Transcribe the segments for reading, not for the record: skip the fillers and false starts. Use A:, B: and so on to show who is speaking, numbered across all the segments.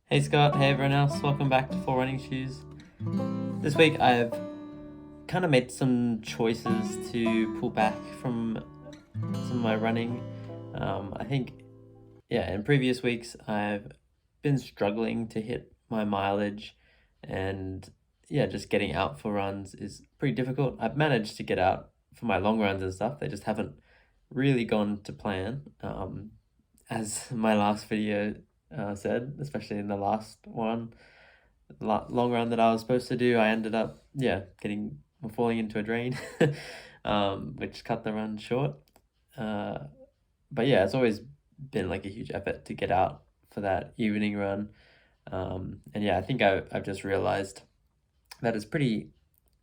A: Hey Scott, hey everyone else, welcome back to Four Running Shoes. This week I've kind of made some choices to pull back from some of my running. I think, in previous weeks I've been struggling to hit my mileage, and just getting out for runs is pretty difficult. I've managed to get out for my long runs and stuff, they just haven't really gone to plan. As my last video said, especially in the last one, long run that I was supposed to do, I ended up, getting falling into a drain, which cut the run short. Uh, but yeah, it's always been like a huge effort to get out for that evening run. And yeah, I think I've just realized that it's pretty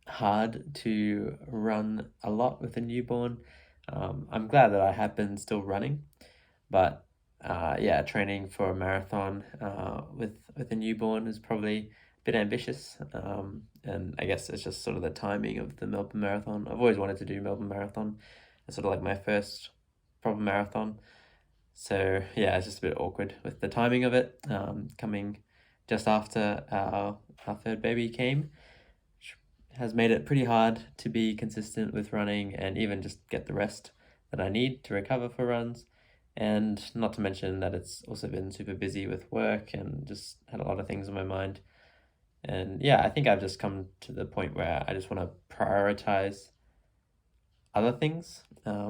A: hard to run a lot with a newborn. I'm glad that I have been still running, but training for a marathon with a newborn is probably a bit ambitious. And I guess it's just sort of the timing of the Melbourne Marathon. I've always wanted to do Melbourne Marathon. It's sort of like my first proper marathon. So yeah, it's just a bit awkward with the timing of it, coming just after our third baby came, which has made it pretty hard to be consistent with running and even just get the rest that I need to recover for runs. And not to mention that it's also been super busy with work and just had a lot of things on my mind. And yeah, I think I've just come to the point where I just want to prioritize other things,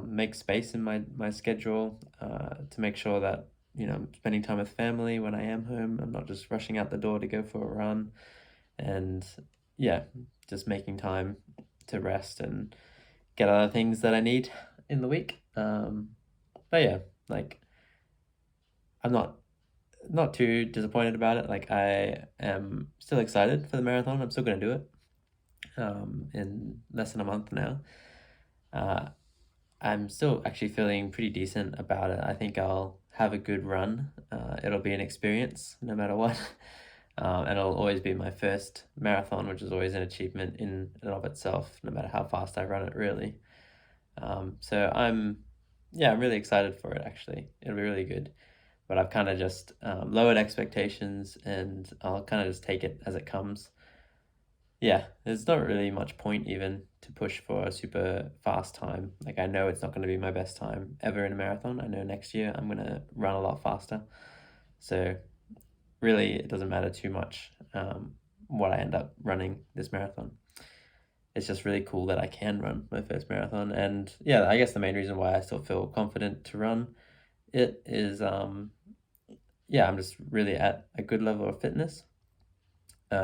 A: make space in my schedule, to make sure that, I'm spending time with family when I am home. I'm not just rushing out the door to go for a run. And yeah, just making time to rest and get other things that I need in the week. But yeah, like I'm not too disappointed about it. Like I am still excited for the marathon. I'm still gonna do it in less than a month now. Uh, I'm still actually feeling pretty decent about it. I think I'll have a good run. It'll be an experience no matter what. And it'll always be my first marathon, which is always an achievement in and of itself, no matter how fast I run it, really. So I'm really excited for it, actually. It'll be really good. But I've kind of just lowered expectations, and I'll kind of just take it as it comes. Yeah, there's not really much point even to push for a super fast time. Like, I know it's not going to be my best time ever in a marathon. I know next year I'm going to run a lot faster. So really, it doesn't matter too much what I end up running this marathon. It's just really cool that I can run my first marathon. And yeah, I guess the main reason why I still feel confident to run it is, I'm just really at a good level of fitness.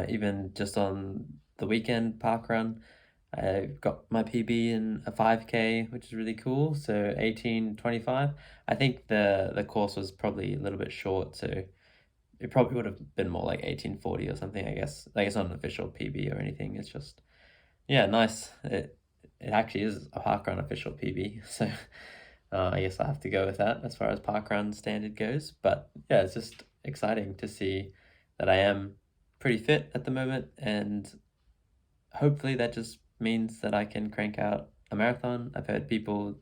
A: Even just on the weekend park run, I got my PB in a 5K, which is really cool. So 18:25. I think the course was probably a little bit short, so it probably would have been more like 18:40 or something, I guess. Like, it's not an official PB or anything. It's just, yeah, nice. It actually is a parkrun official PB, so I guess I have to go with that as far as parkrun standard goes. But yeah, it's just exciting to see that I am pretty fit at the moment, and hopefully that just means that I can crank out a marathon. I've heard people,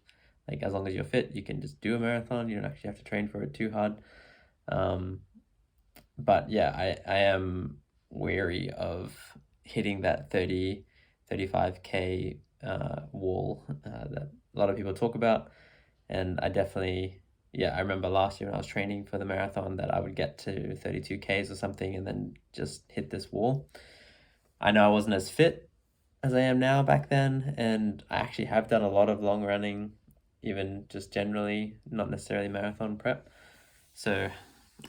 A: like, as long as you're fit, you can just do a marathon. You don't actually have to train for it too hard. Um, but yeah, I am wary of hitting that 35K wall that a lot of people talk about. And I definitely, I remember last year when I was training for the marathon that I would get to 32Ks or something and then just hit this wall. I know I wasn't as fit as I am now back then, and I actually have done a lot of long running, even just generally, not necessarily marathon prep. So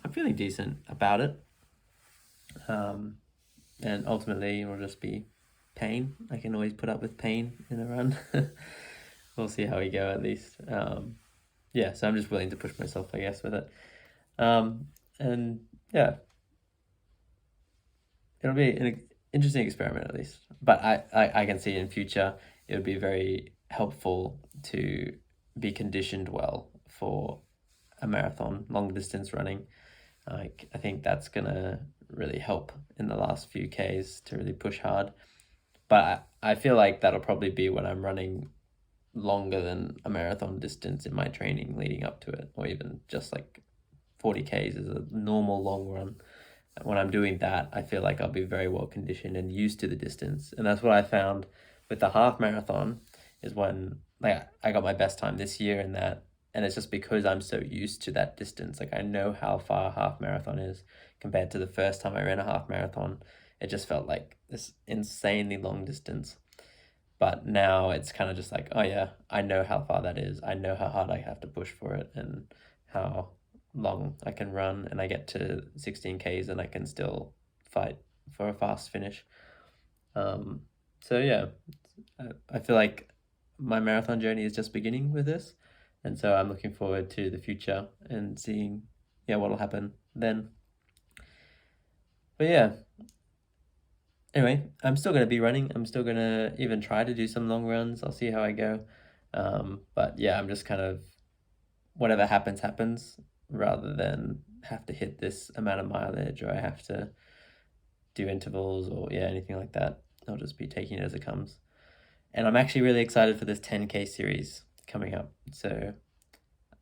A: I'm feeling decent about it. And ultimately, it'll just be pain. I can always put up with pain in a run. We'll see how we go, at least. So I'm just willing to push myself, I guess, with it. And yeah, it'll be an interesting experiment, at least. But I can see in future it would be very helpful to be conditioned well for a marathon, long distance running. Like, I think that's gonna really help in the last few Ks to really push hard. But I feel like that'll probably be when I'm running longer than a marathon distance in my training leading up to it, or even just like 40Ks is a normal long run. when I'm doing that, I feel like I'll be very well conditioned and used to the distance. And that's what I found with the half marathon, is when like I got my best time this year in that. And it's just because I'm so used to that distance. Like I know how far a half marathon is compared to the first time I ran a half marathon. It just felt like this insanely long distance. But now it's kind of just like, oh yeah, I know how far that is. I know how hard I have to push for it and how long I can run. And I get to 16Ks and I can still fight for a fast finish. So yeah, I feel like my marathon journey is just beginning with this. And so I'm looking forward to the future and seeing, yeah, what'll happen then. But yeah, anyway, I'm still going to be running. I'm still going to even try to do some long runs. I'll see how I go. But yeah, I'm just kind of, whatever happens, happens, rather than have to hit this amount of mileage or I have to do intervals or yeah, anything like that. I'll just be taking it as it comes. And I'm actually really excited for this 10K series coming up. So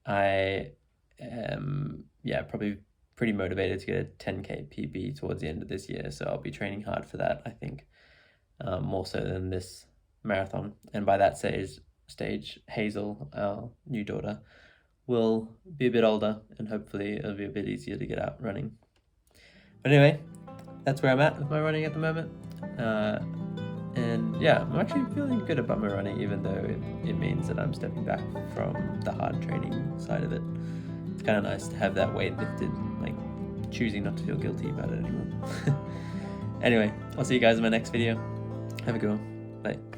A: I am, yeah, probably pretty motivated to get a 10K PB towards the end of this year. So I'll be training hard for that, I think, more so than this marathon. And by that stage, Hazel, our new daughter, will be a bit older and hopefully it'll be a bit easier to get out running. But anyway, that's where I'm at with my running at the moment. And yeah, I'm actually feeling good about my running, even though it means that I'm stepping back from the hard training side of it. It's kind of nice to have that weight lifted, like choosing not to feel guilty about it anymore. Anyway, I'll see you guys in my next video. Have a good one. Bye.